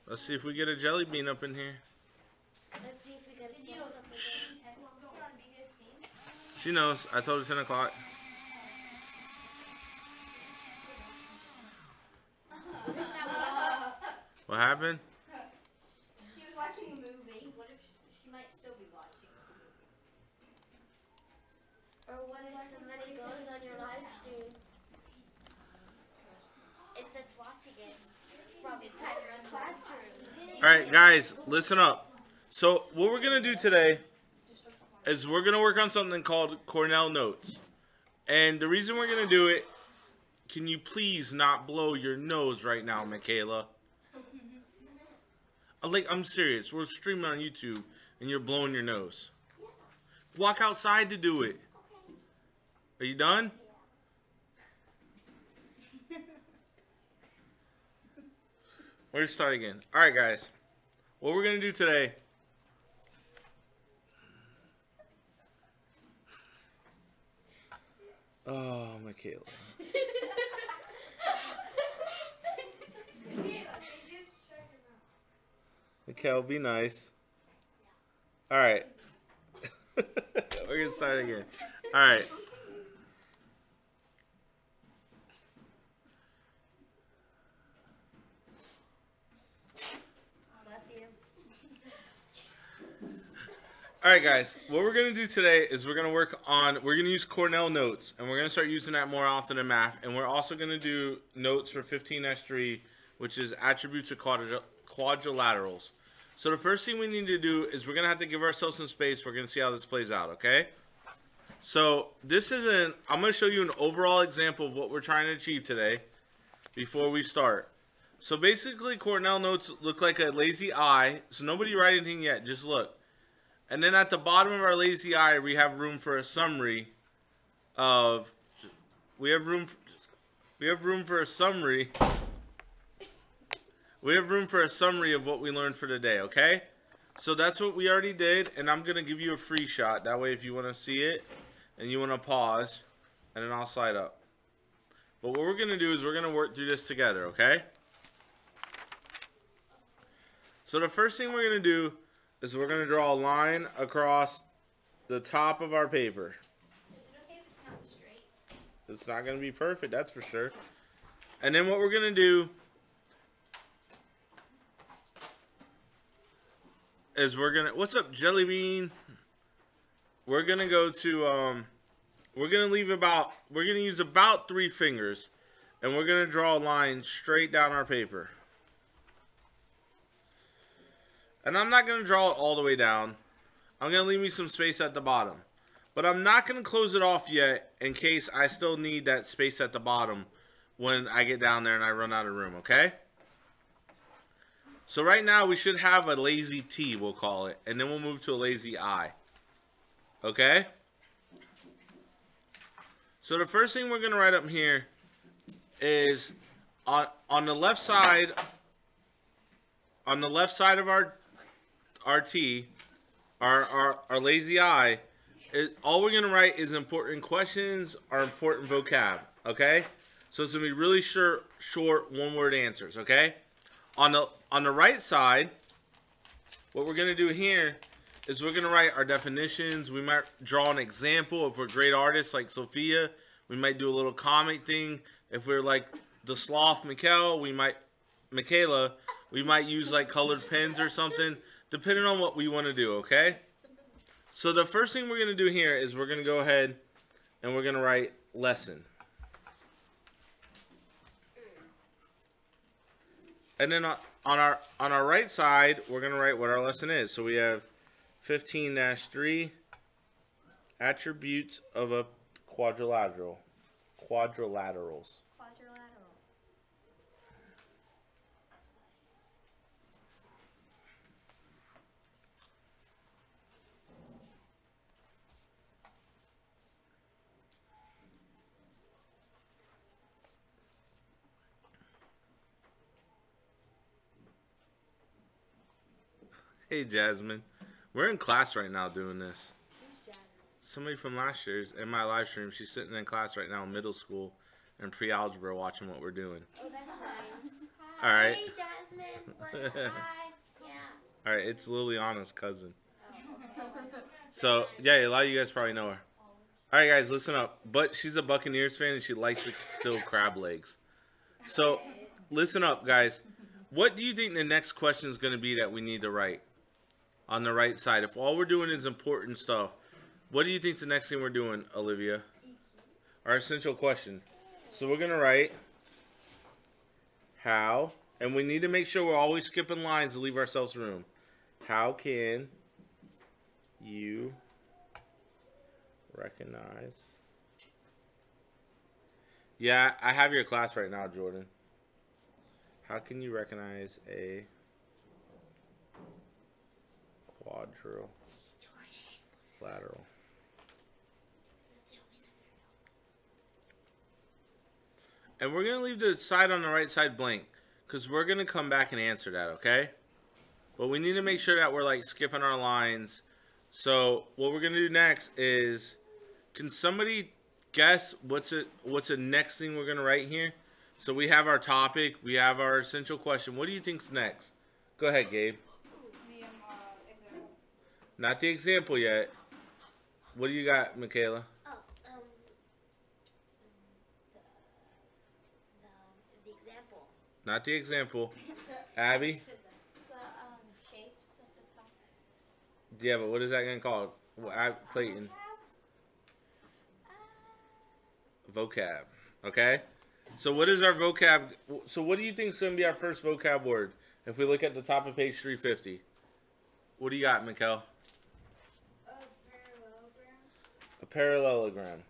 Let's see if we get a jelly bean up in here. Let's see if we get a snack up in Shh. She knows. I told her 10 o'clock. What happened? She was watching a movie. What if she might still be watching a movie? Or what if somebody goes on your live stream and starts watching it from inside your own classroom? Alright, guys, listen up. So, what we're going to do today is we're going to work on something called Cornell Notes. And the reason we're going to do it, can you please not blow your nose right now, Michaela? I'm serious. We're streaming on YouTube, and you're blowing your nose. Walk outside to do it. Are you done? We're going to start again. All right, guys. What we're going to do today... Oh, Michaela. Michaela, be nice. All right. We're going to start again. All right. All right, guys. What we're going to do today is we're going to use Cornell Notes, and we're going to start using that more often in math. And we're also going to do notes for 15-3, which is attributes of quadrilaterals. So the first thing we need to do is we're going to have to give ourselves some space. We're going to see how this plays out, okay? So I'm going to show you an overall example of what we're trying to achieve today before we start. So basically, Cornell Notes look like a lazy eye. So nobody write anything yet. Just look. And then at the bottom of our lazy eye, we have room for a summary of. We have room for a summary. We have room for a summary of what we learned for today. Okay, so that's what we already did, and I'm gonna give you a free shot. That way, if you want to see it and you want to pause, and then I'll slide up. But what we're gonna do is we're gonna work through this together. Okay. So the first thing we're gonna do is we're going to draw a line across the top of our paper. Is it okay if it's not straight? It's not going to be perfect, that's for sure. And then what we're going to do is what's up, Jelly Bean? We're going to go to, we're going to use about 3 fingers, and we're going to draw a line straight down our paper. And I'm not going to draw it all the way down. I'm going to leave me some space at the bottom. But I'm not going to close it off yet in case I still need that space at the bottom when I get down there and I run out of room, okay? So right now we should have a lazy T, we'll call it. And then we'll move to a lazy I. Okay? So the first thing we're going to write up here is on the left side of our T, our lazy eye, all we're going to write is important questions or important vocab, okay? So it's going to be really short one-word answers, okay? On the right side, what we're going to do here is we're going to write our definitions. We might draw an example. If we're great artists like Sophia, we might do a little comic thing. If we're like the sloth Michaela, we might use like colored pens or something, depending on what we want to do, okay? So the first thing we're going to do here is we're going to go ahead and we're going to write lesson. And then on our right side, we're going to write what our lesson is. So we have 15-3, attributes of a quadrilateral. Quadrilaterals. Hey, Jasmine. We're in class right now doing this. Who's Jasmine? Somebody from last year's in my live stream. She's sitting in class right now in middle school in pre-algebra watching what we're doing. Oh, that's nice. All right. Hey, Jasmine. Jasmine, hi. Yeah. All right, it's Liliana's cousin. Oh, okay. So yeah, a lot of you guys probably know her. All right, guys, listen up. But she's a Buccaneers fan and she likes to steal crab legs. So listen up, guys. What do you think the next question is going to be that we need to write on the right side? If all we're doing is important stuff, what do you think the next thing we're doing, Olivia? Our essential question. So we're going to write how, and we need to make sure we're always skipping lines to leave ourselves room. How can you recognize? Yeah, I have your class right now, Jordan. How can you recognize a quadrilateral? And we're going to leave the side on the right side blank because we're going to come back and answer that, okay? But we need to make sure that we're like skipping our lines. So what we're going to do next is, can somebody guess what's the next thing we're going to write here? So we have our topic, we have our essential question. What do you think's next? Go ahead, Gabe. Example. Not the example yet. What do you got, Michaela? Oh, the example. Not the example. Abby? The shapes at the top. Yeah, but what is that going to call? Well, Clayton. Vocab. Okay? So what is our vocab? So what do you think is going to be our first vocab word? If we look at the top of page 350. What do you got, Mikkel? Parallelogram. A parallelogram.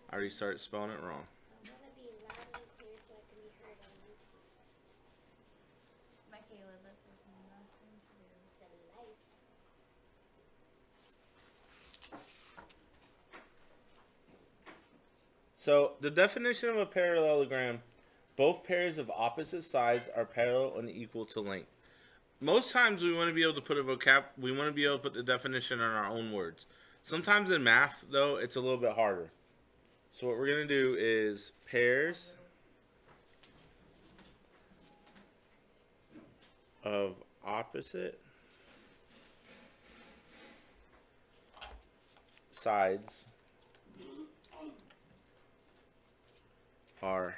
I already started spelling it wrong. I want to be loud and clear so I can be heard on YouTube. Michaela, this is nothing to do. The life. So the definition of a parallelogram: both pairs of opposite sides are parallel and equal to length. Most times we want to be able to put we want to be able to put the definition in our own words. Sometimes in math, though, it's a little bit harder. So what we're going to do is pairs of opposite sides are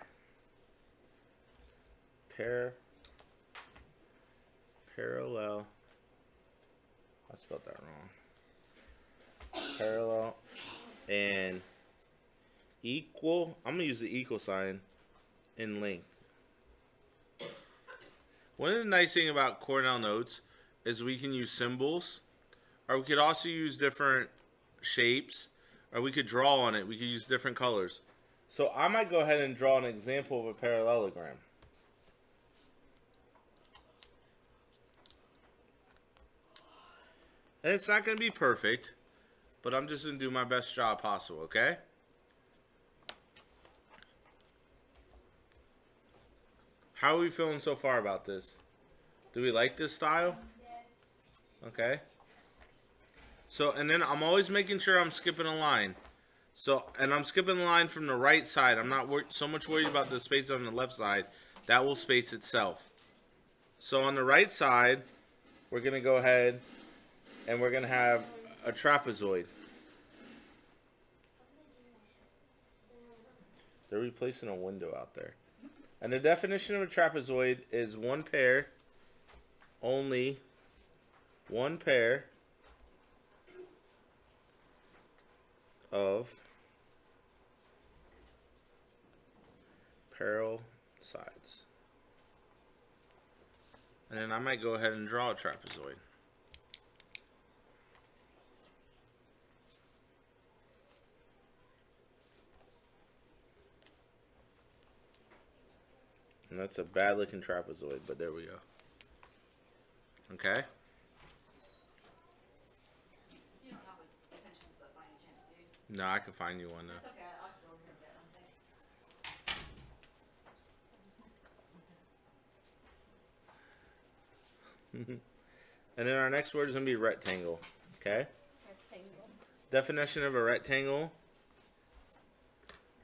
parallel. I spelled that wrong. Parallel and equal. I'm gonna use the equal sign in length. One of the nice things about Cornell notes is we can use symbols, or we could also use different shapes, or we could draw on it. We could use different colors. So I might go ahead and draw an example of a parallelogram. And it's not going to be perfect, but I'm just going to do my best job possible, okay? How are we feeling so far about this? Do we like this style? Okay. So, and then I'm always making sure I'm skipping a line. So, and I'm skipping the line from the right side. I'm not so much worried about the space on the left side. That will space itself. So on the right side, we're going to go ahead and we're going to have a trapezoid. They're replacing a window out there. And the definition of a trapezoid is one pair, only one pair of parallel sides. And then I might go ahead and draw a trapezoid. And that's a bad looking trapezoid, but there we go. Okay? You don't have a attention slip by any chance, do you? No, I can find you one though. That's okay, I'll go over here and get them, thanks. And then our next word is going to be rectangle. Okay? Rectangle. Definition of a rectangle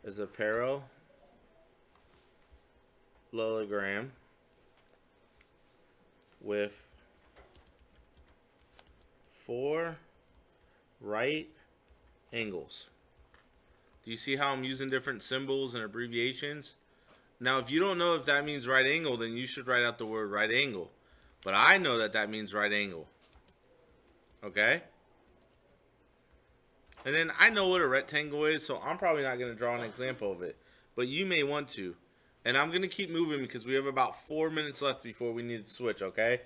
is a parallelogram with 4 right angles. Do you see how I'm using different symbols and abbreviations? Now, if you don't know if that means right angle, then you should write out the word right angle. But I know that that means right angle. Okay? And then I know what a rectangle is, so I'm probably not going to draw an example of it. But you may want to. And I'm going to keep moving because we have about 4 minutes left before we need to switch, okay?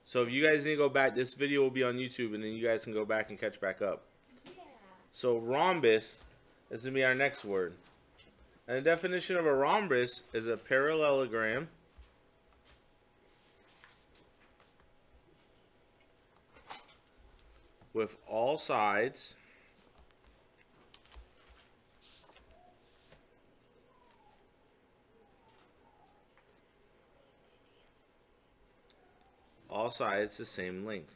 So if you guys need to go back, this video will be on YouTube, and then you guys can go back and catch back up. Yeah. So rhombus is going to be our next word. And the definition of a rhombus is a parallelogram with all sides the same length.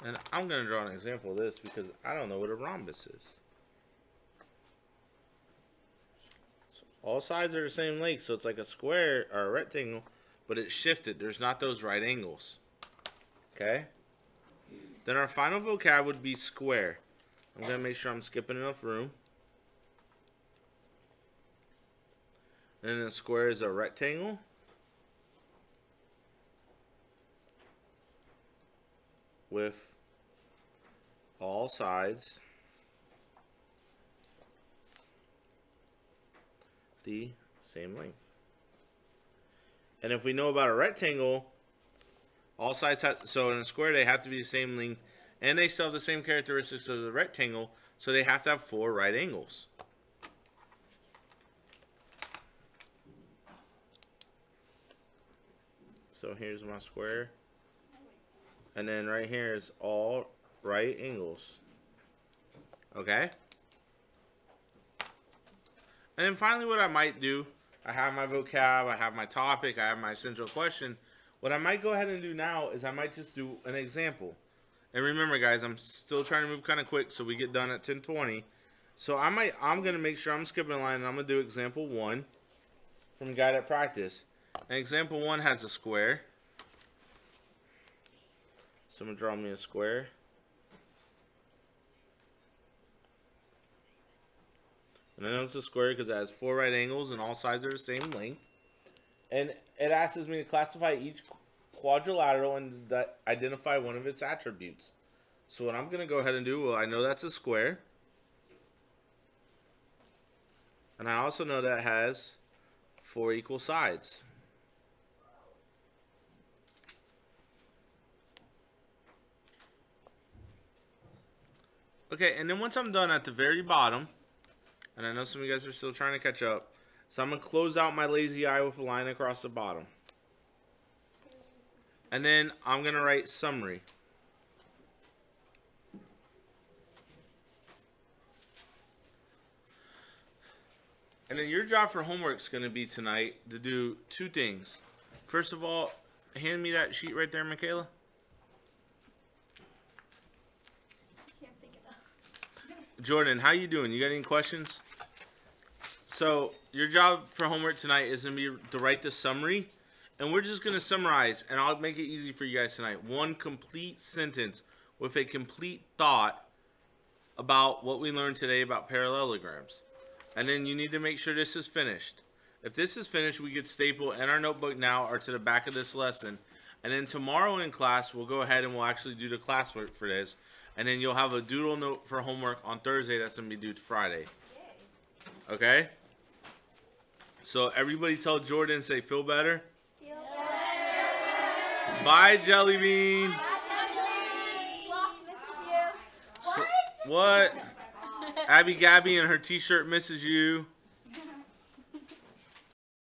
And I'm going to draw an example of this because I don't know what a rhombus is. So all sides are the same length, so it's like a square or a rectangle, but it's shifted. There's not those right angles. Okay? Then our final vocab would be square. I'm going to make sure I'm skipping enough room. And then a square is a rectangle with all sides the same length. And if we know about a rectangle, all sides have, so in a square they have to be the same length, and they still have the same characteristics of the rectangle, so they have to have 4 right angles. So here's my square. And then right here is all right angles. Okay? And then finally what I might do, I have my vocab, I have my topic, I have my central question. What I might go ahead and do now is I might just do an example. And remember guys, I'm still trying to move kind of quick so we get done at 10:20. So I'm going to make sure I'm skipping a line, and I'm going to do example 1 from Guide at Practice. And example 1 has a square. So I'm going to draw me a square. And I know it's a square because it has 4 right angles and all sides are the same length. And it asks me to classify each quadrilateral and identify one of its attributes. So what I'm going to go ahead and do, well, I know that's a square. And I also know that it has 4 equal sides. Okay, and then once I'm done at the very bottom, and I know some of you guys are still trying to catch up, so I'm going to close out my lazy eye with a line across the bottom. And then I'm going to write summary. And then your job for homework is going to be tonight to do 2 things. First of all, hand me that sheet right there, Michaela. Can't pick it up. Jordan, how you doing? You got any questions? So your job for homework tonight is going to be to write the summary. And we're just going to summarize, and I'll make it easy for you guys tonight. 1 complete sentence with a complete thought about what we learned today about parallelograms. And then you need to make sure this is finished. If this is finished, we could staple in our notebook now or to the back of this lesson. And then tomorrow in class, we'll go ahead and we'll actually do the classwork for this. And then you'll have a doodle note for homework on Thursday that's going to be due Friday. Okay? So everybody tell Jordan, say, feel better. Feel better. Bye, Jelly Bean. Sloth misses you. So, what? Abby Gabby and her t-shirt misses you.